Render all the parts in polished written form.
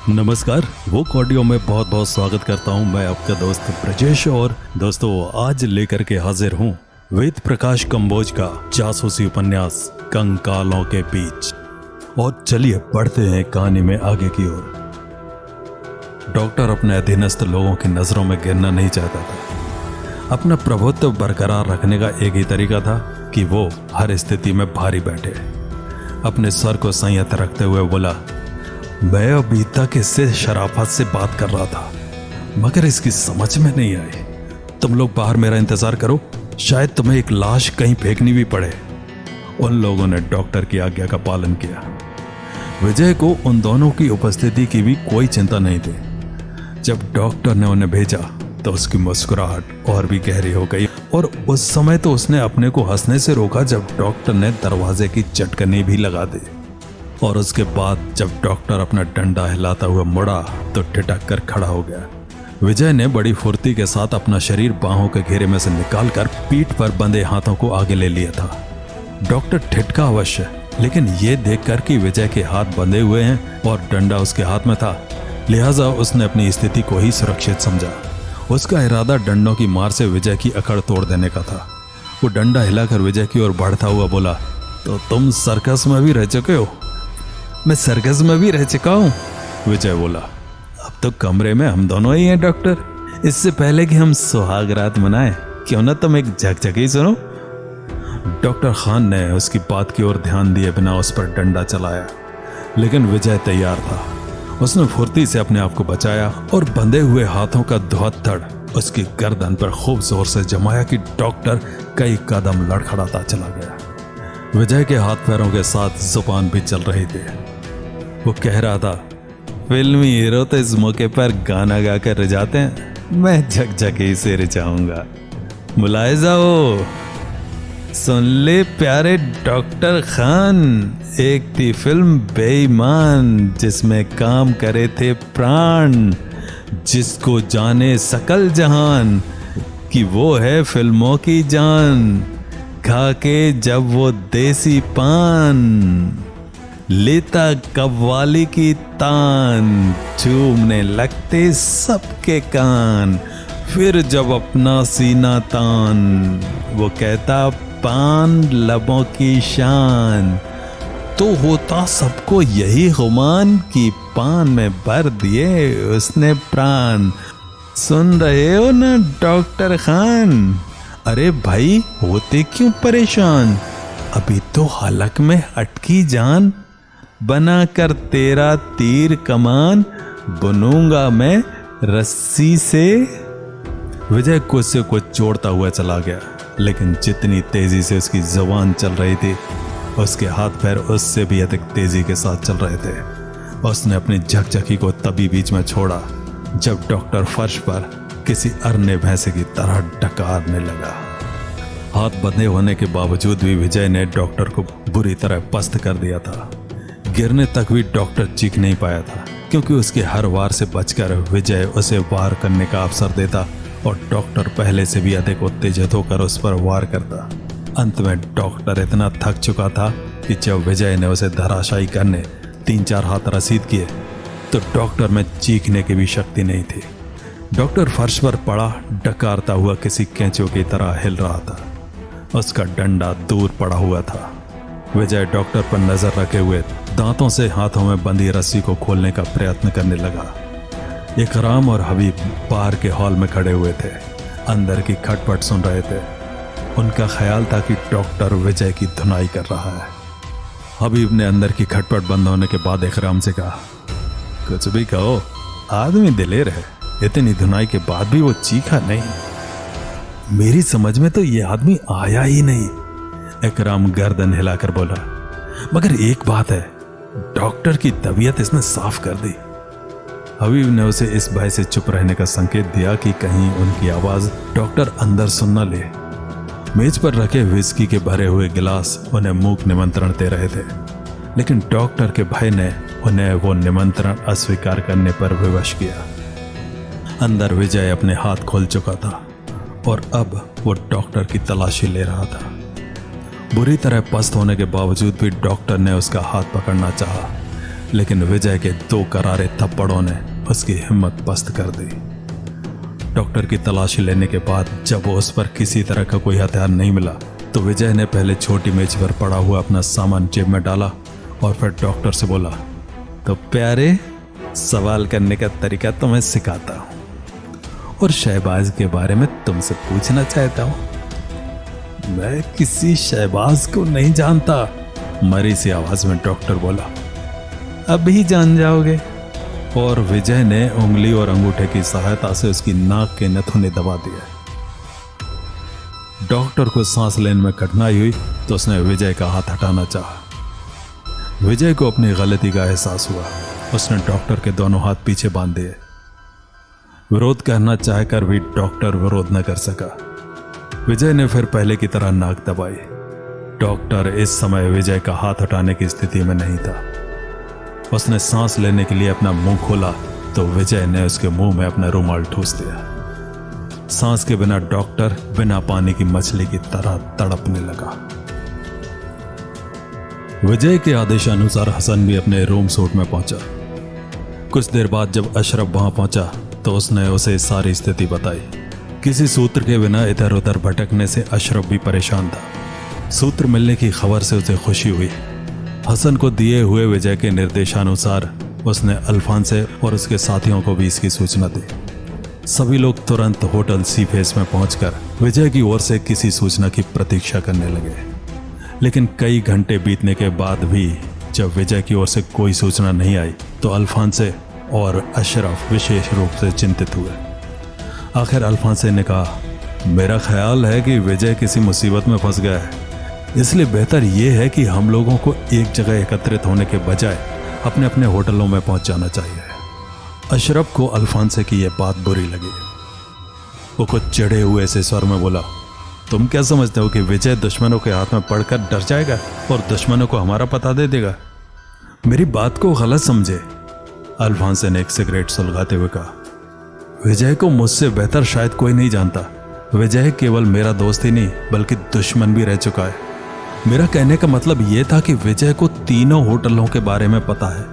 नमस्कार। वो ऑडियो में बहुत बहुत स्वागत करता हूं। मैं आपका दोस्त ब्रजेश और दोस्तों आज लेकर के हाजिर हूं वेद प्रकाश कंबोज का जासूसी उपन्यास कंकालों के बीच। और चलिए बढ़ते हैं कहानी में आगे की ओर। डॉक्टर अपने अधीनस्थ लोगों की नजरों में गिरना नहीं चाहता था। अपना प्रभुत्व बरकरार रखने का एक ही तरीका था कि वो हर स्थिति में भारी बैठे। अपने स्वर को संयत रखते हुए बोला, मैं अभी तक इससे शराफत से बात कर रहा था मगर इसकी समझ में नहीं आई। तुम लोग बाहर मेरा इंतजार करो, शायद तुम्हें एक लाश कहीं फेंकनी भी पड़े। उन लोगों ने डॉक्टर की आज्ञा का पालन किया। विजय को उन दोनों की उपस्थिति की भी कोई चिंता नहीं थी। जब डॉक्टर ने उन्हें भेजा तो उसकी मुस्कुराहट और भी गहरी हो गई और उस समय तो उसने अपने को हंसने से रोका जब डॉक्टर ने दरवाजे की चटकनी भी लगा दी। और उसके बाद जब डॉक्टर अपना डंडा हिलाता हुआ मुड़ा तो ठिठक कर खड़ा हो गया। विजय ने बड़ी फुर्ती के साथ अपना शरीर बाहों के घेरे में से निकालकर पीठ पर बंधे हाथों को आगे ले लिया था। डॉक्टर ठिठका अवश्य, लेकिन यह देखकर कि विजय के हाथ बंधे हुए हैं और डंडा उसके हाथ में था, लिहाजा उसने अपनी स्थिति को ही सुरक्षित समझा। उसका इरादा डंडों की मार से विजय की अकड़ तोड़ देने का था। वो डंडा हिलाकर विजय की ओर बढ़ता हुआ बोला, तो तुम सर्कस में भी रह चुके हो? मैं सर्कस में भी रह चुका हूँ, विजय बोला। अब तो कमरे में हम दोनों ही हैं डॉक्टर। इससे पहले कि हम सुहाग रात मनाएं, क्यों ना तुम एक झकझकी सुनो। डॉक्टर खान ने उसकी बात की ओर ध्यान दिए बिना उस पर डंडा चलाया, लेकिन विजय तैयार था। उसने फुर्ती से अपने आप को बचाया और बंधे हुए हाथों का धुहत्थड़ उसकी गर्दन पर खूब जोर से जमाया कि डॉक्टर कई कदम लड़खड़ाता चला गया। विजय के हाथ पैरों के साथ जुबान भी चल रही थी। वो कह रहा था, फिल्मी हीरो तो इस मौके पर गाना गाकर रिझाते हैं, मैं झकझकी से रिझाऊंगा। मुलायजा हो, सुन ले प्यारे डॉक्टर खान, एक थी फिल्म बेईमान जिसमें काम करे थे प्राण, जिसको जाने सकल जहान कि वो है फिल्मों की जान। खा के जब वो देसी पान लेता कव्वाली की तान, झूमने लगते सबके कान, फिर जब अपना सीना तान, वो कहता पान लबों की शान, तो होता सबको यही गुमान कि पान में भर दिए उसने प्राण। सुन रहे हो ना डॉक्टर खान? अरे भाई होते क्यों परेशान, अभी तो हलक में अटकी जान, बना कर तेरा तीर कमान, बुनूंगा मैं रस्सी से। विजय कुछ से कुछ जोड़ता हुआ चला गया, लेकिन जितनी तेजी से उसकी जुबान चल रही थी, उसके हाथ पैर उससे भी अधिक तेजी के साथ चल रहे थे। उसने अपनी झकझकी को तभी बीच में छोड़ा जब डॉक्टर फर्श पर किसी अरने भैंसे की तरह डकारने लगा। हाथ बंधे होने के बावजूद भी विजय ने डॉक्टर को बुरी तरह पस्त कर दिया था। गिरने तक भी डॉक्टर चीख नहीं पाया था, क्योंकि उसके हर वार से बचकर विजय उसे वार करने का अवसर देता और डॉक्टर पहले से भी अधिक उत्तेजित होकर उस पर वार करता। अंत में डॉक्टर इतना थक चुका था कि जब विजय ने उसे धराशायी करने 3-4 हाथ रसीद किए तो डॉक्टर में चीखने की भी शक्ति नहीं थी। डॉक्टर फर्श पर पड़ा डकारता हुआ किसी कैंचों की तरह हिल रहा था। उसका डंडा दूर पड़ा हुआ था। विजय डॉक्टर पर नजर रखे हुए दांतों से हाथों में बंधी रस्सी को खोलने का प्रयत्न करने लगा। इकराम और हबीब बाहर के हॉल में खड़े हुए थे, अंदर की खटपट सुन रहे थे। उनका ख्याल था कि डॉक्टर विजय की धुनाई कर रहा है। हबीब ने अंदर की खटपट बंद होने के बाद इकराम से कहा, कुछ भी कहो, आदमी दिलेर है, इतनी धुनाई के बाद भी वो चीखा नहीं। मेरी समझ में तो ये आदमी आया ही नहीं, इकराम गर्दन हिलाकर बोला। मगर एक बात है, डॉक्टर की तबीयत इसने साफ कर दी। हबीब ने उसे इस भय से चुप रहने का संकेत दिया कि कहीं उनकी आवाज डॉक्टर अंदर सुन न ले। मेज पर रखे विस्की के भरे हुए गिलास उन्हें मूक निमंत्रण दे रहे थे, लेकिन डॉक्टर के भय ने उन्हें वो निमंत्रण अस्वीकार करने पर विवश किया। अंदर विजय अपने हाथ खोल चुका था और अब वो डॉक्टर की तलाशी ले रहा था। बुरी तरह पस्त होने के बावजूद भी डॉक्टर ने उसका हाथ पकड़ना चाहा, लेकिन विजय के 2 करारे थप्पड़ों ने उसकी हिम्मत पस्त कर दी। डॉक्टर की तलाशी लेने के बाद जब उस पर किसी तरह का कोई हथियार नहीं मिला तो विजय ने पहले छोटी मेज पर पड़ा हुआ अपना सामान जेब में डाला और फिर डॉक्टर से बोला, तो प्यारे, सवाल करने का तरीका तो मैं सिखाता हूं और शहबाज के बारे में तुमसे पूछना चाहता हूं। मैं किसी शहबाज को नहीं जानता, मरी सी आवाज में डॉक्टर बोला। अभी जान जाओगे। और विजय ने उंगली और अंगूठे की सहायता से उसकी नाक के नथुने दबा दिए। डॉक्टर को सांस लेने में कठिनाई हुई तो उसने विजय का हाथ हटाना चाहा। विजय को अपनी गलती का एहसास हुआ। उसने डॉक्टर के दोनों हाथ पीछे बांध दिए। विरोध करना चाहकर भी डॉक्टर विरोध न कर सका। विजय ने फिर पहले की तरह नाक दबाई। डॉक्टर इस समय विजय का हाथ हटाने की स्थिति में नहीं था। उसने सांस लेने के लिए अपना मुंह खोला तो विजय ने उसके मुंह में अपना रुमाल ठूस दिया। सांस के बिना डॉक्टर बिना पानी की मछली की तरह तड़पने लगा। विजय के आदेशानुसार हसन भी अपने रूम सूट में पहुंचा। कुछ देर बाद जब अशरफ वहां पहुंचा तो उसने उसे सारी स्थिति बताई। किसी सूत्र के बिना इधर उधर भटकने से अशरफ भी परेशान था। सूत्र मिलने की खबर से उसे खुशी हुई। हसन को दिए हुए विजय के निर्देशानुसार उसने अल्फांसे और उसके साथियों को भी इसकी सूचना दी। सभी लोग तुरंत होटल सी फेस में पहुंचकर विजय की ओर से किसी सूचना की प्रतीक्षा करने लगे। लेकिन कई घंटे बीतने के बाद भी जब विजय की ओर से कोई सूचना नहीं आई तो अल्फांसे और अशरफ विशेष रूप से चिंतित हुए। आखिर अल्फांसे ने कहा, मेरा ख्याल है कि विजय किसी मुसीबत में फंस गया है, इसलिए बेहतर यह है कि हम लोगों को एक जगह एकत्रित होने के बजाय अपने अपने होटलों में पहुंच जाना चाहिए। अशरफ को अल्फांसे की यह बात बुरी लगी। वो कुछ चिढ़े हुए से स्वर में बोला, तुम क्या समझते हो कि विजय दुश्मनों के हाथ में पड़कर डर जाएगा और दुश्मनों को हमारा पता दे देगा? मेरी बात को गलत समझे। अल्फांसे ने एक सिगरेट सुलगाते हुए कहा, विजय को मुझसे बेहतर शायद कोई नहीं जानता। विजय केवल मेरा दोस्त ही नहीं बल्कि दुश्मन भी रह चुका है। मेरा कहने का मतलब यह था कि विजय को तीनों होटलों के बारे में पता है,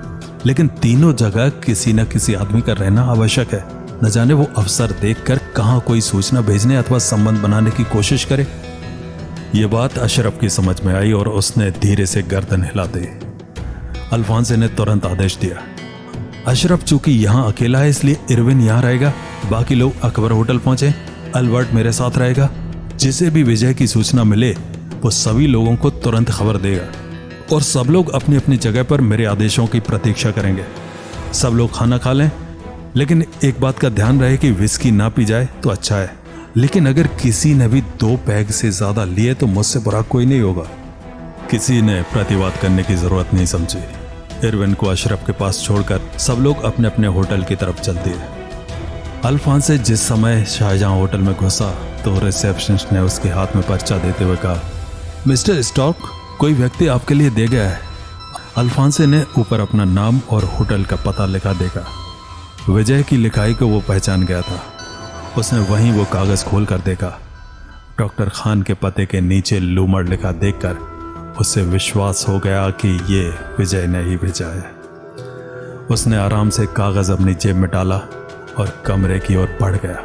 लेकिन तीनों जगह किसी न किसी आदमी का रहना आवश्यक है। न जाने वो अवसर देखकर कहां कोई सूचना भेजने अथवा संबंध बनाने की कोशिश करे। ये बात अशरफ की समझ में आई और उसने धीरे से गर्दन हिला दी। अल्फांसे ने तुरंत आदेश दिया, अशरफ चूंकि यहां अकेला है इसलिए इरविन यहां रहेगा, बाकी लोग अकबर होटल पहुंचे, अल्बर्ट मेरे साथ रहेगा। जिसे भी विजय की सूचना मिले वो सभी लोगों को तुरंत खबर देगा और सब लोग अपनी अपनी जगह पर मेरे आदेशों की प्रतीक्षा करेंगे। सब लोग खाना खा लें, लेकिन एक बात का ध्यान रहे कि विस्की ना पी जाए तो अच्छा है, लेकिन अगर किसी ने भी 2 पैग से ज्यादा लिए तो मुझसे बुरा कोई नहीं होगा। किसी ने प्रतिवाद करने की जरूरत नहीं समझी। इरविन को अशरफ के पास छोड़कर सब लोग अपने अपने होटल की तरफ चल दिए। अल्फांसे जिस समय शाहजहां होटल में घुसा तो रिसेप्शनिस्ट ने उसके हाथ में पर्चा देते हुए कहा, मिस्टर स्टॉक, कोई व्यक्ति आपके लिए दे गया है। अल्फांसे ने ऊपर अपना नाम और होटल का पता लिखा देखा। विजय की लिखाई को वो पहचान गया था। उसने वहीं वो कागज खोल कर देखा। डॉक्टर खान के पते के नीचे लूमड़ लिखा देखकर उसे विश्वास हो गया कि ये विजय ने ही भेजा है। उसने आराम से कागज अपनी जेब में डाला और कमरे की ओर बढ़ गया।